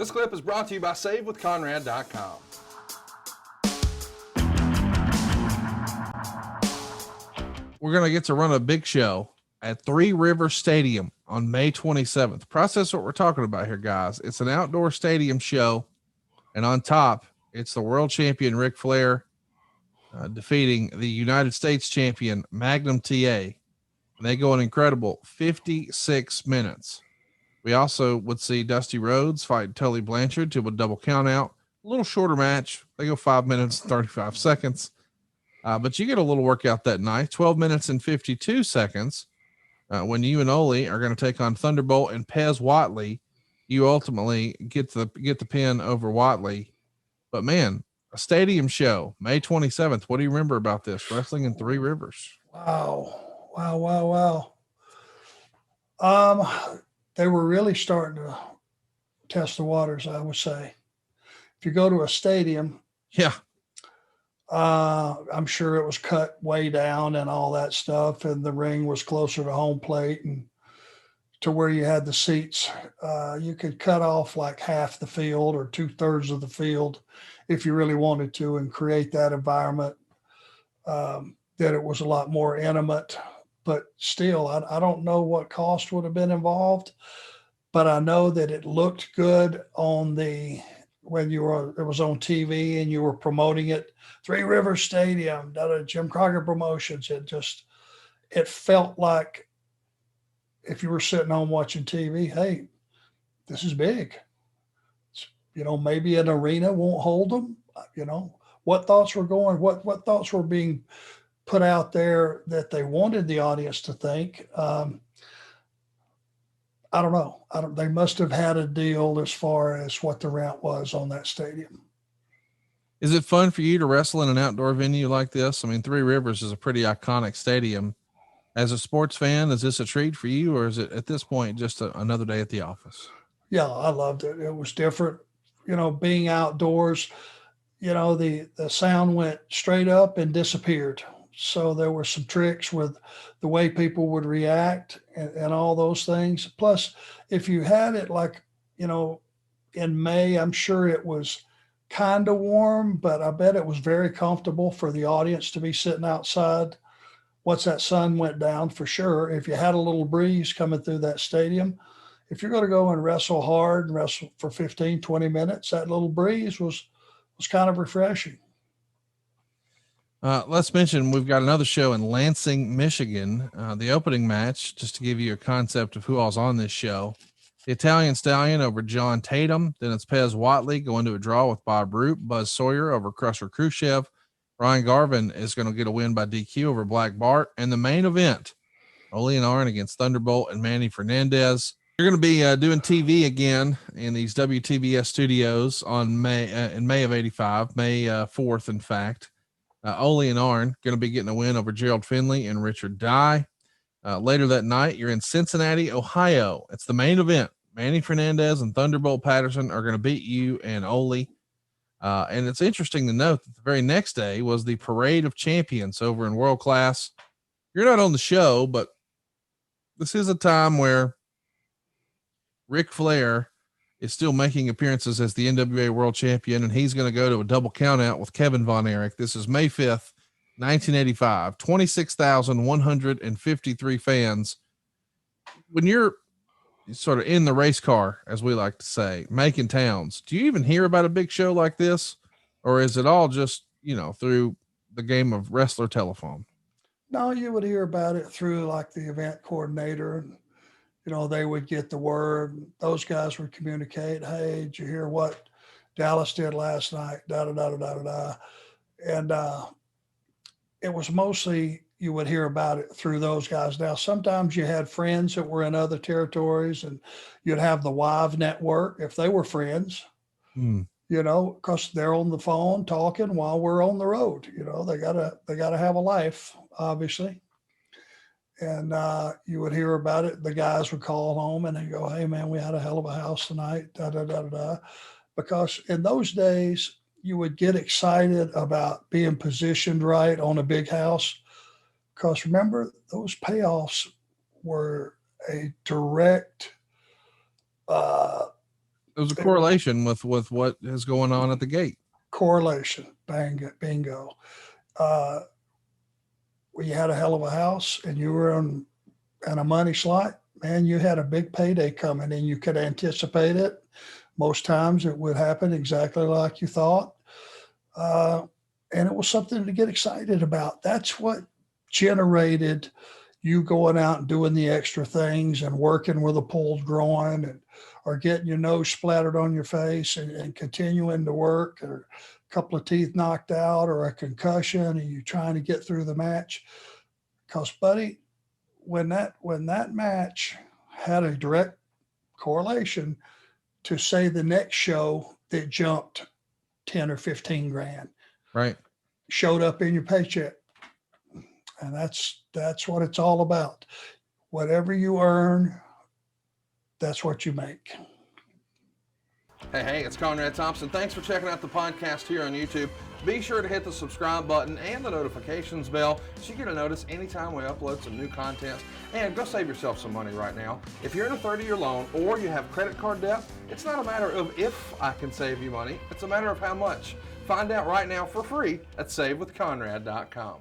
This clip is brought to you by SaveWithConrad.com. We're going to get to run a big show at Three Rivers Stadium on May 27th. Process what we're talking about here, guys. It's an outdoor stadium show, and on top, it's the world champion Ric Flair defeating the United States champion Magnum TA. And they go an incredible 56 minutes. We also would see Dusty Rhodes fight Tully Blanchard to a double count out. A little shorter match. They go 5 minutes and 35 seconds. But you get a little workout that night, 12 minutes and 52 seconds. When you and Ole are going to take on Thunderbolt and Pez Watley, you ultimately get the pin over Watley. But man, a stadium show, May 27th. What do you remember about this? Wrestling in Three Rivers. Wow. They were really starting to test the waters, I would say. If you go to a stadium, yeah, I'm sure it was cut way down and all that stuff, and the ring was closer to home plate and to where you had the seats. You could cut off like half the field or 2/3 of the field if you really wanted to and create that environment, that it was a lot more intimate. But still, I don't know what cost would have been involved, but I know that it looked good on it was on TV and you were promoting it. Three Rivers Stadium, Jim Crockett Promotions. It felt like if you were sitting home watching TV, hey, this is big. Maybe an arena won't hold them. What thoughts were thoughts were being put out there that they wanted the audience to think. I don't know. They must have had a deal as far as what the rent was on that stadium. Is it fun for you to wrestle in an outdoor venue like this? I mean, Three Rivers is a pretty iconic stadium. As a sports fan, is this a treat for you, or is it at this point just another day at the office? Yeah, I loved it. It was different. Being outdoors, the sound went straight up and disappeared. So there were some tricks with the way people would react and all those things. Plus, if you had it like, in May, I'm sure it was kind of warm, but I bet it was very comfortable for the audience to be sitting outside. Once that sun went down, for sure, if you had a little breeze coming through that stadium, if you're going to go and wrestle hard and wrestle for 15, 20 minutes, that little breeze was kind of refreshing. Let's mention we've got another show in Lansing, Michigan. The opening match, just to give you a concept of who all's on this show, the Italian Stallion over John Tatum. Then it's Pez Watley going to a draw with Bob Roop. Buzz Sawyer over Crusher Khrushchev. Ryan Garvin is going to get a win by DQ over Black Bart. And the main event, Ole and Arn against Thunderbolt and Manny Fernandez. You're going to be doing TV again in these WTBS studios on in May of 85, May 4th, in fact. Ole and Arn going to be getting a win over Gerald Finley and Richard Dye. Later that night, you're in Cincinnati, Ohio. It's the main event. Manny Fernandez and Thunderbolt Patterson are going to beat you and Ole. And it's interesting to note that the very next day was the Parade of Champions over in World Class. You're not on the show, but this is a time where Ric Flair is still making appearances as the NWA World Champion, and he's going to go to a double count out with Kevin Von Erich. This is May 5th, 1985, 26,153 fans. When you're sort of in the race car, as we like to say, making towns, do you even hear about a big show like this? Or is it all just, through the game of wrestler telephone? No, you would hear about it through like the event coordinator, and they would get the word. Those guys would communicate, hey, did you hear what Dallas did last night? And it was mostly you would hear about it through those guys. Now, sometimes you had friends that were in other territories, and you'd have the Wive Network if they were friends, because they're on the phone talking while we're on the road. They gotta have a life, obviously. And you would hear about it. The guys would call home and they go, hey, man, we had a hell of a house tonight, Because in those days, you would get excited about being positioned right on a big house. Because remember, those payoffs were a direct It was a correlation with what is going on at the gate. Correlation. Bingo. When you had a hell of a house and you were on a money slot, man, you had a big payday coming and you could anticipate it. Most times it would happen exactly like you thought. And it was something to get excited about. That's what generated you going out and doing the extra things and working with a pulled groin or getting your nose splattered on your face and continuing to work, or a couple of teeth knocked out or a concussion and you're trying to get through the match. Because, buddy, when that match had a direct correlation to, say, the next show that jumped 10 or 15 grand, right, showed up in your paycheck. And that's what it's all about. Whatever you earn, that's what you make. Hey, it's Conrad Thompson. Thanks for checking out the podcast here on YouTube. Be sure to hit the subscribe button and the notifications bell so you get a notice anytime we upload some new content. And go save yourself some money right now. If you're in a 30-year loan or you have credit card debt, it's not a matter of if I can save you money. It's a matter of how much. Find out right now for free at SaveWithConrad.com.